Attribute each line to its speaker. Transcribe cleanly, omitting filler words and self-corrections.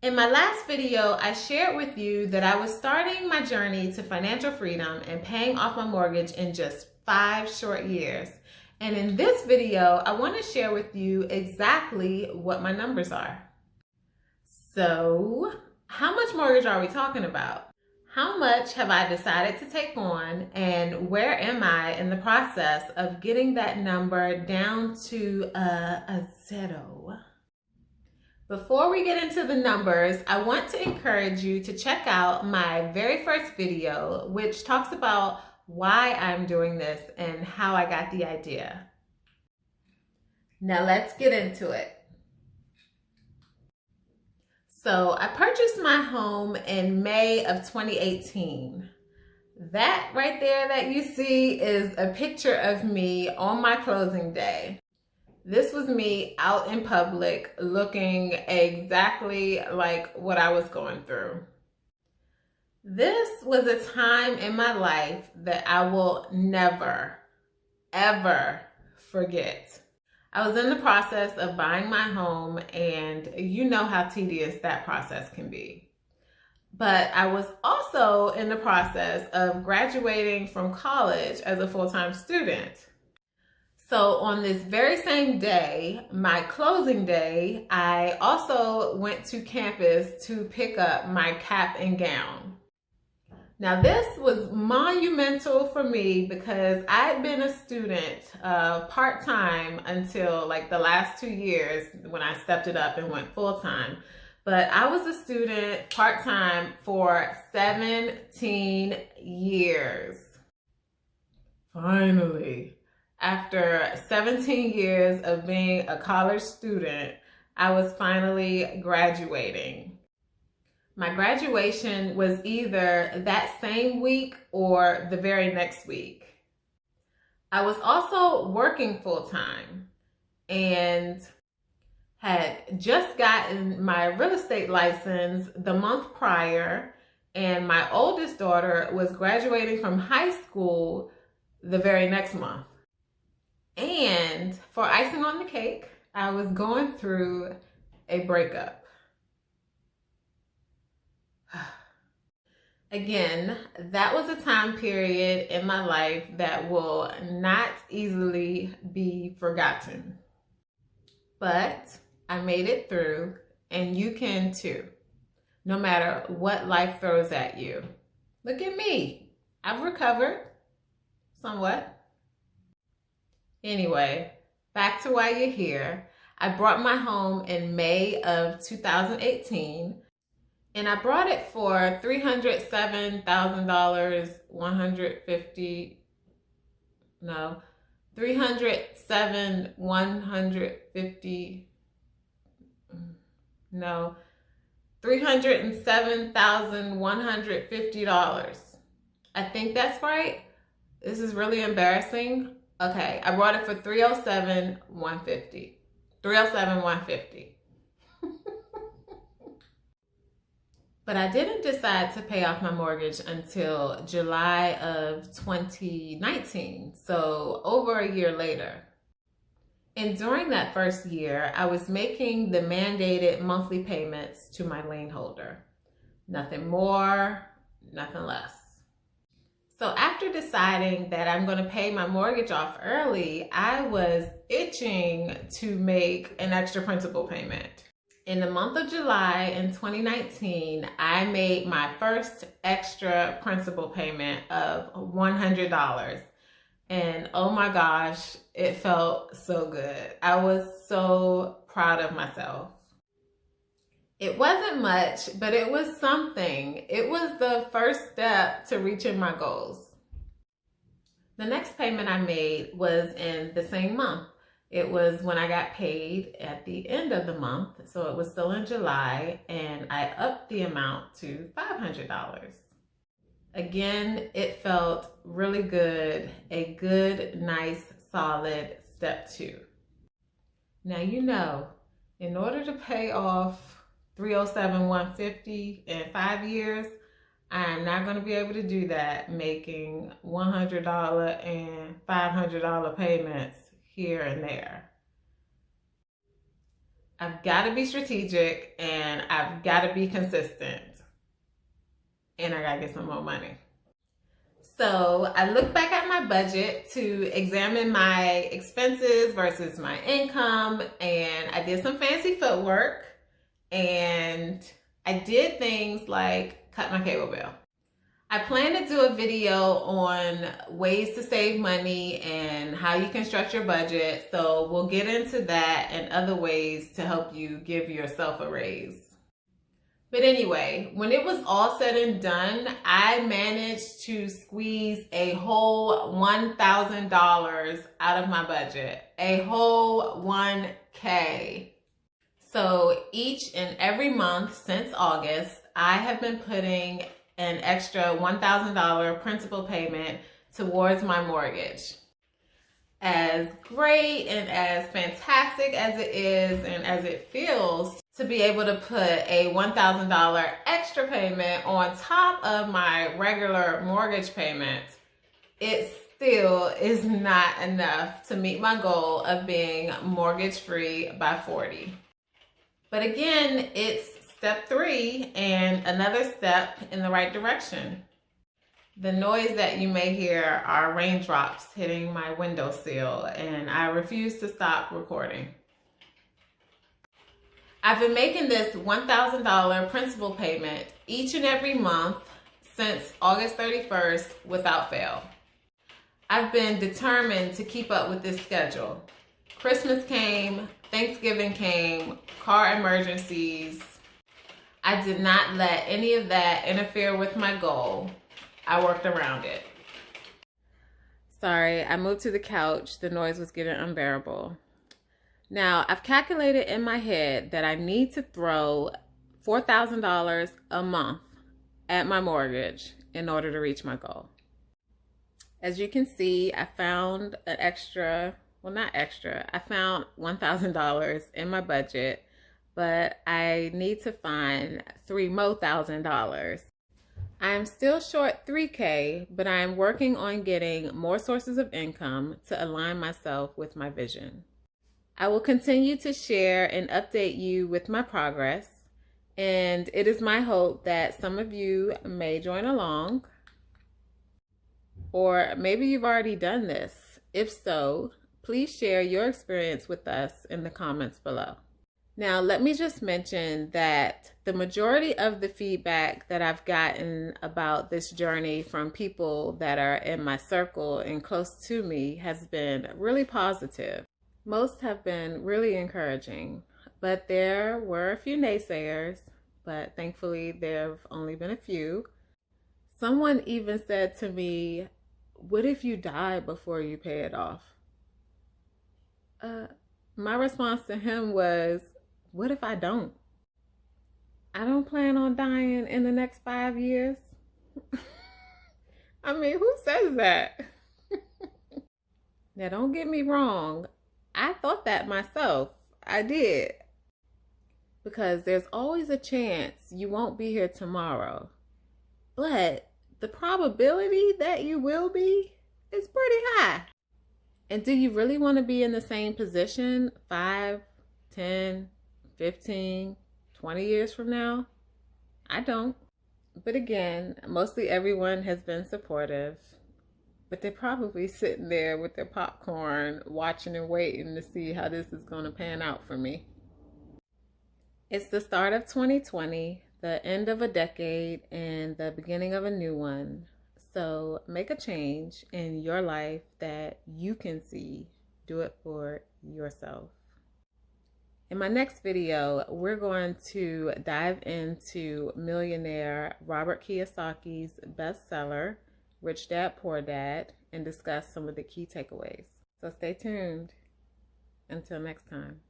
Speaker 1: In my last video, I shared with you that I was starting my journey to financial freedom and paying off my mortgage in just 5 short years. And in this video, I want to share with you exactly what my numbers are. So, how much mortgage are we talking about? How much have I decided to take on, and where am I in the process of getting that number down to a zero? Before we get into the numbers, I want to encourage you to check out my very first video, which talks about why I'm doing this and how I got the idea. Now let's get into it. So I purchased my home in May of 2018. That right there that you see is a picture of me on my closing day. This was me out in public looking exactly like what I was going through. This was a time in my life that I will never, ever forget. I was in the process of buying my home, and you know how tedious that process can be. But I was also in the process of graduating from college as a full-time student. So on this very same day, my closing day, I also went to campus to pick up my cap and gown. Now this was monumental for me because I'd been a student part-time until like the last 2 years when I stepped it up and went full-time. But I was a student part-time for 17 years. Finally. After 17 years of being a college student, I was finally graduating. My graduation was either that same week or the very next week. I was also working full-time and had just gotten my real estate license the month prior, and my oldest daughter was graduating from high school the very next month. And for icing on the cake, I was going through a breakup. Again, that was a time period in my life that will not easily be forgotten. But I made it through, and you can too, no matter what life throws at you. Look at me. I've recovered somewhat. Anyway, back to why you're here. I brought my home in May of 2018, and I brought it for $307,000, 150, no, 307, 150, no, $307,150. I think that's right. This is really embarrassing. Okay, I brought it for $307,150. $307,150. But I didn't decide to pay off my mortgage until July of 2019, so over a year later. And during that first year, I was making the mandated monthly payments to my lien holder. Nothing more, nothing less. So after deciding that I'm going to pay my mortgage off early, I was itching to make an extra principal payment. In the month of July in 2019, I made my first extra principal payment of $100. And oh my gosh, it felt so good. I was so proud of myself. It wasn't much, but it was something. It was the first step to reaching my goals. The next payment I made was in the same month. It was when I got paid at the end of the month, so it was still in July, and I upped the amount to $500. Again, it felt really good, a good, nice, solid step 2. Now you know, in order to pay off $307,150 in 5 years, I'm not going to be able to do that making $100 and $500 payments here and there. I've got to be strategic, and I've got to be consistent, and I got to get some more money. So I looked back at my budget to examine my expenses versus my income, and I did some fancy footwork, and I did things like cut my cable bill. I plan to do a video on ways to save money and how you can stretch your budget. So we'll get into that and other ways to help you give yourself a raise. But anyway, when it was all said and done, I managed to squeeze a whole $1,000 out of my budget, a whole $1K. So each and every month since August, I have been putting an extra $1,000 principal payment towards my mortgage. As great and as fantastic as it is and as it feels to be able to put a $1,000 extra payment on top of my regular mortgage payment, it still is not enough to meet my goal of being mortgage free by 40. But again, it's step 3 and another step in the right direction. The noise that you may hear are raindrops hitting my windowsill, and I refuse to stop recording. I've been making this $1,000 principal payment each and every month since August 31st without fail. I've been determined to keep up with this schedule. Christmas came, Thanksgiving came, car emergencies. I did not let any of that interfere with my goal. I worked around it. Sorry, I moved to the couch. The noise was getting unbearable. Now, I've calculated in my head that I need to throw $4,000 a month at my mortgage in order to reach my goal. As you can see, I found an extra, well, not extra, I found $1,000 in my budget, but I need to find $3 more thousand. I am still short $3K, but I am working on getting more sources of income to align myself with my vision. I will continue to share and update you with my progress, and it is my hope that some of you may join along, or maybe you've already done this. If so, please share your experience with us in the comments below. Now, let me just mention that the majority of the feedback that I've gotten about this journey from people that are in my circle and close to me has been really positive. Most have been really encouraging, but there were a few naysayers, but thankfully there have only been a few. Someone even said to me, "What if you die before you pay it off?" My response to him was, what if I don't? I don't plan on dying in the next 5 years. I mean, who says that? Now, don't get me wrong. I thought that myself. I did. Because there's always a chance you won't be here tomorrow. But the probability that you will be is pretty high. And do you really want to be in the same position 5, 10, 15, 20 years from now? I don't. But again, mostly everyone has been supportive. But they're probably sitting there with their popcorn, watching and waiting to see how this is going to pan out for me. It's the start of 2020, the end of a decade, and the beginning of a new one. So make a change in your life that you can see. Do it for yourself. In my next video, we're going to dive into millionaire Robert Kiyosaki's bestseller, Rich Dad, Poor Dad, and discuss some of the key takeaways. So stay tuned. Until next time.